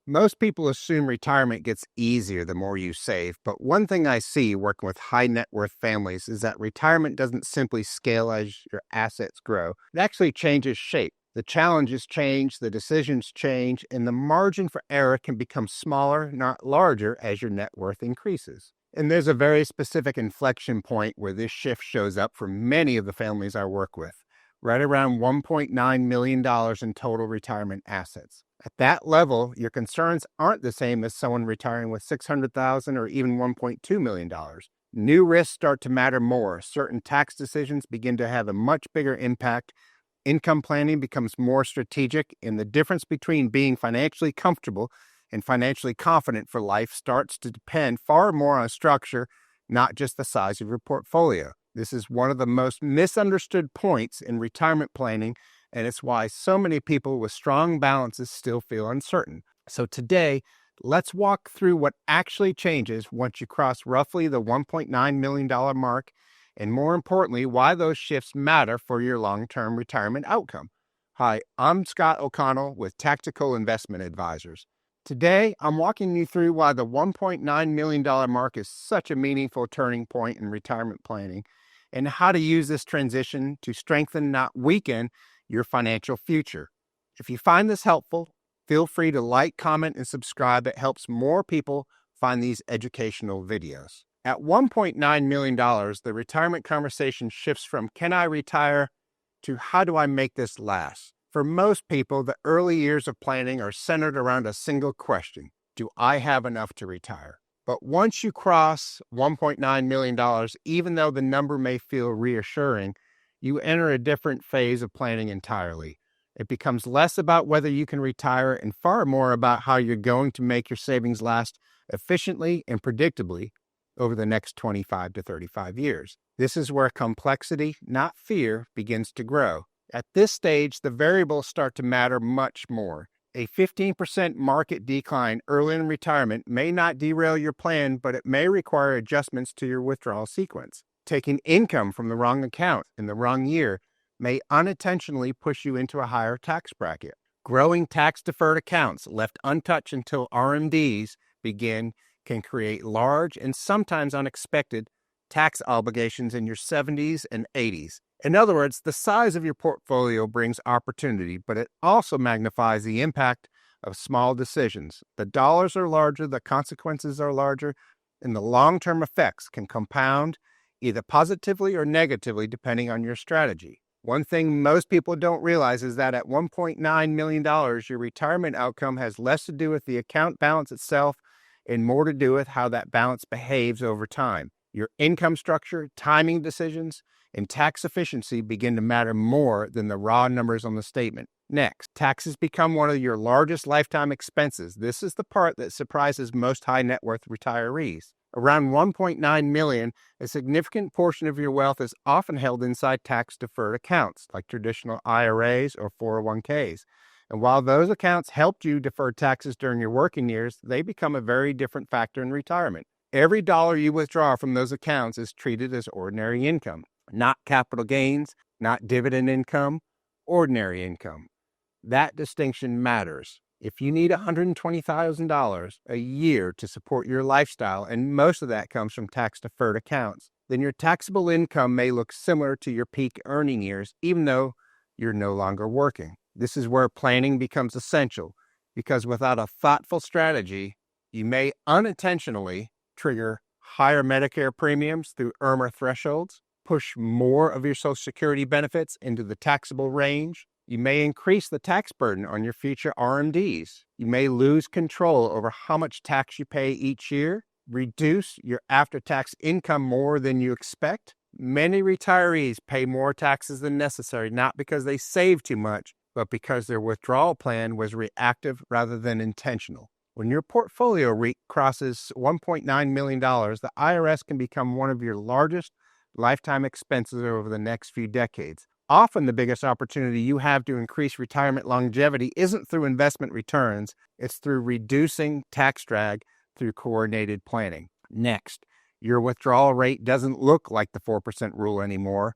Most people assume retirement gets easier the more you save, but one thing I see working with high net worth families is that retirement doesn't simply scale as your assets grow. It actually changes shape. The challenges change, the decisions change, and the margin for error can become smaller, not larger, as your net worth increases. And there's a very specific inflection point where this shift shows up for many of the families I work with, right around $1.9 million in total retirement assets. At that level, your concerns aren't the same as someone retiring with $600,000 or even $1.2 million. New risks start to matter more. Certain tax decisions begin to have a much bigger impact. Income planning becomes more strategic, and the difference between being financially comfortable and financially confident for life starts to depend far more on structure, not just the size of your portfolio. This is one of the most misunderstood points in retirement planning, and it's why so many people with strong balances still feel uncertain. So today, let's walk through what actually changes once you cross roughly the $1.9 million mark, and more importantly, why those shifts matter for your long-term retirement outcome. Hi, I'm Scott O'Connell with Tactical Investment Advisors. Today, I'm walking you through why the $1.9 million mark is such a meaningful turning point in retirement planning, and how to use this transition to strengthen, not weaken, your financial future. If you find this helpful, feel free to like, comment, and subscribe. It helps more people find these educational videos. At $1.9 million, the retirement conversation shifts from can I retire to how do I make this last? For most people, the early years of planning are centered around a single question: do I have enough to retire? But once you cross $1.9 million, even though the number may feel reassuring, you enter a different phase of planning entirely. It becomes less about whether you can retire and far more about how you're going to make your savings last efficiently and predictably over the next 25 to 35 years. This is where complexity, not fear, begins to grow. At this stage, the variables start to matter much more. A 15% market decline early in retirement may not derail your plan, but it may require adjustments to your withdrawal sequence. Taking income from the wrong account in the wrong year may unintentionally push you into a higher tax bracket. Growing tax-deferred accounts left untouched until RMDs begin can create large and sometimes unexpected tax obligations in your 70s and 80s. In other words, the size of your portfolio brings opportunity, but it also magnifies the impact of small decisions. The dollars are larger, the consequences are larger, and the long-term effects can compound either positively or negatively depending on your strategy. One thing most people don't realize is that at $1.9 million, your retirement outcome has less to do with the account balance itself and more to do with how that balance behaves over time. Your income structure, timing decisions, and tax efficiency begin to matter more than the raw numbers on the statement. Next, taxes become one of your largest lifetime expenses. This is the part that surprises most high net worth retirees. Around $1.9 million, a significant portion of your wealth is often held inside tax-deferred accounts, like traditional IRAs or 401ks. And while those accounts helped you defer taxes during your working years, they become a very different factor in retirement. Every dollar you withdraw from those accounts is treated as ordinary income, not capital gains, not dividend income, ordinary income. That distinction matters. If you need $120,000 a year to support your lifestyle, and most of that comes from tax-deferred accounts, then your taxable income may look similar to your peak earning years, even though you're no longer working. This is where planning becomes essential, because without a thoughtful strategy, you may unintentionally trigger higher Medicare premiums through IRMA thresholds, push more of your Social Security benefits into the taxable range. You may increase the tax burden on your future RMDs. You may lose control over how much tax you pay each year, reduce your after-tax income more than you expect. Many retirees pay more taxes than necessary, not because they save too much, but because their withdrawal plan was reactive rather than intentional. When your portfolio crosses $1.9 million, the IRS can become one of your largest lifetime expenses over the next few decades. Often the biggest opportunity you have to increase retirement longevity isn't through investment returns, it's through reducing tax drag through coordinated planning. Next, your withdrawal rate doesn't look like the 4% rule anymore.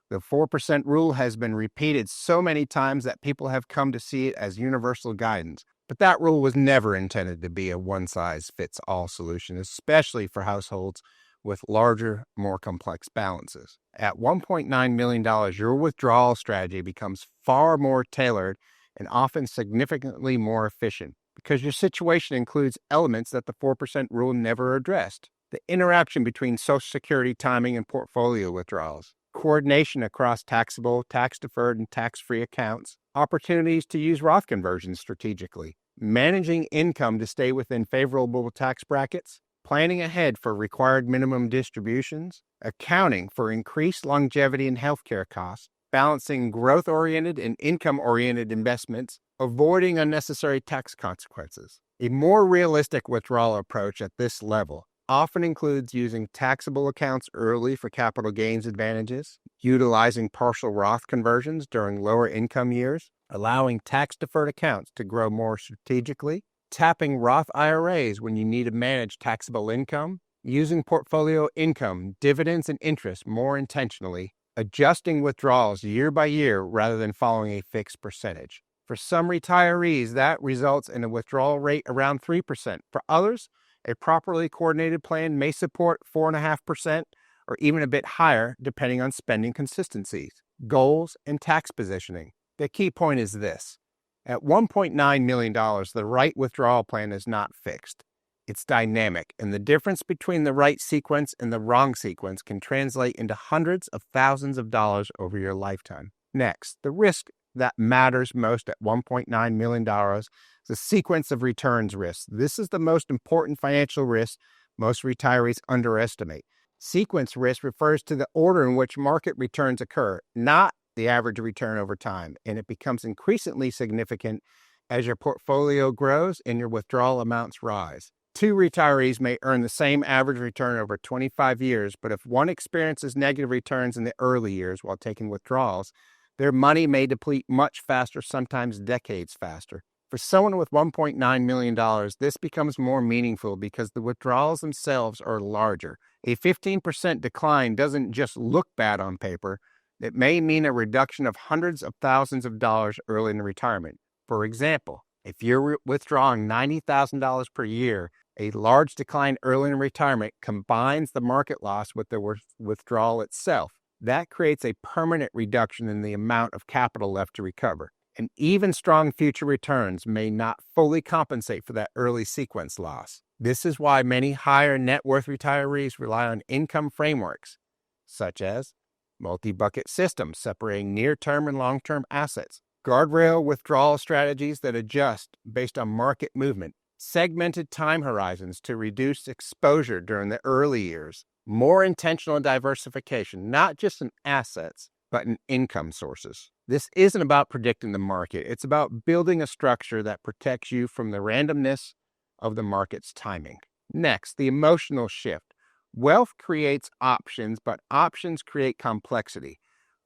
The 4% rule has been repeated so many times that people have come to see it as universal guidance. But that rule was never intended to be a one-size-fits-all solution, especially for households with larger, more complex balances. At $1.9 million, your withdrawal strategy becomes far more tailored and often significantly more efficient because your situation includes elements that the 4% rule never addressed. The interaction between Social Security timing and portfolio withdrawals, coordination across taxable, tax-deferred, and tax-free accounts, opportunities to use Roth conversions strategically, managing income to stay within favorable tax brackets, planning ahead for required minimum distributions, accounting for increased longevity and healthcare costs, balancing growth-oriented and income-oriented investments, avoiding unnecessary tax consequences. A more realistic withdrawal approach at this level often includes using taxable accounts early for capital gains advantages, utilizing partial Roth conversions during lower income years, allowing tax-deferred accounts to grow more strategically, tapping Roth IRAs when you need to manage taxable income, using portfolio income, dividends, and interest more intentionally, adjusting withdrawals year by year rather than following a fixed percentage. For some retirees, that results in a withdrawal rate around 3%. For others, a properly coordinated plan may support 4.5% or even a bit higher depending on spending consistencies, goals, and tax positioning. The key point is this. At $1.9 million, the right withdrawal plan is not fixed. It's dynamic, and the difference between the right sequence and the wrong sequence can translate into hundreds of thousands of dollars over your lifetime. Next, the risk that matters most at $1.9 million is the sequence of returns risk. This is the most important financial risk most retirees underestimate. Sequence risk refers to the order in which market returns occur, not the average return over time, and it becomes increasingly significant as your portfolio grows and your withdrawal amounts rise. Two retirees may earn the same average return over 25 years, but if one experiences negative returns in the early years while taking withdrawals, their money may deplete much faster, sometimes decades faster. For someone with $1.9 million, this becomes more meaningful because the withdrawals themselves are larger. A 15% decline doesn't just look bad on paper. It may mean a reduction of hundreds of thousands of dollars early in retirement. For example, if you're withdrawing $90,000 per year, a large decline early in retirement combines the market loss with the withdrawal itself. That creates a permanent reduction in the amount of capital left to recover. And even strong future returns may not fully compensate for that early sequence loss. This is why many higher net worth retirees rely on income frameworks, such as multi-bucket systems separating near-term and long-term assets, guardrail withdrawal strategies that adjust based on market movement, segmented time horizons to reduce exposure during the early years, more intentional diversification, not just in assets, but in income sources. This isn't about predicting the market. It's about building a structure that protects you from the randomness of the market's timing. Next, the emotional shift. Wealth creates options, but options create complexity.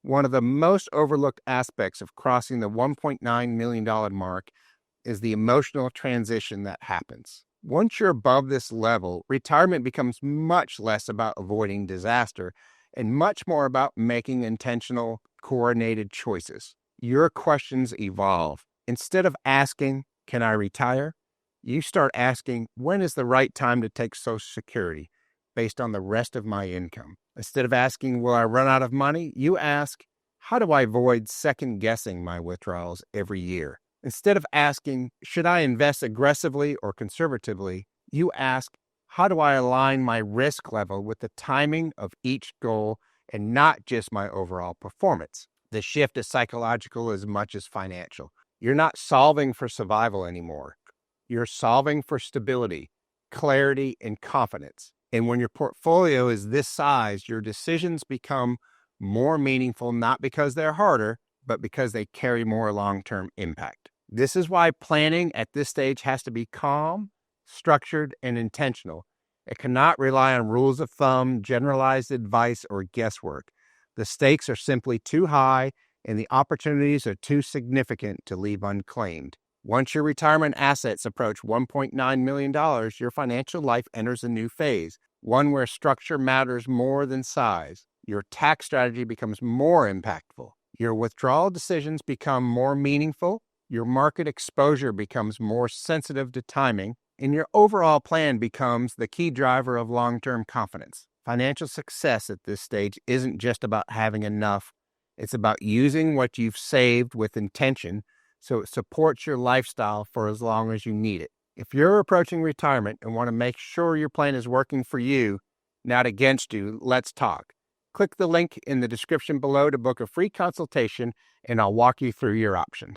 One of the most overlooked aspects of crossing the $1.9 million mark is the emotional transition that happens. Once you're above this level, retirement becomes much less about avoiding disaster and much more about making intentional, coordinated choices. Your questions evolve. Instead of asking, "Can I retire?" you start asking, "When is the right time to take Social Security based on the rest of my income?" Instead of asking, "Will I run out of money?" you ask, "How do I avoid second-guessing my withdrawals every year?" Instead of asking, "Should I invest aggressively or conservatively?" you ask, "How do I align my risk level with the timing of each goal and not just my overall performance?" The shift is psychological as much as financial. You're not solving for survival anymore. You're solving for stability, clarity, and confidence. And when your portfolio is this size, your decisions become more meaningful, not because they're harder, but because they carry more long-term impact. This is why planning at this stage has to be calm, structured, and intentional. It cannot rely on rules of thumb, generalized advice, or guesswork. The stakes are simply too high, and the opportunities are too significant to leave unclaimed. Once your retirement assets approach $1.9 million, your financial life enters a new phase, one where structure matters more than size. Your tax strategy becomes more impactful. Your withdrawal decisions become more meaningful, Your market exposure becomes more sensitive to timing, and your overall plan becomes the key driver of long-term confidence. Financial success at this stage isn't just about having enough, it's about using what you've saved with intention so it supports your lifestyle for as long as you need it. If you're approaching retirement and want to make sure your plan is working for you, not against you, let's talk. Click the link in the description below to book a free consultation, and I'll walk you through your options.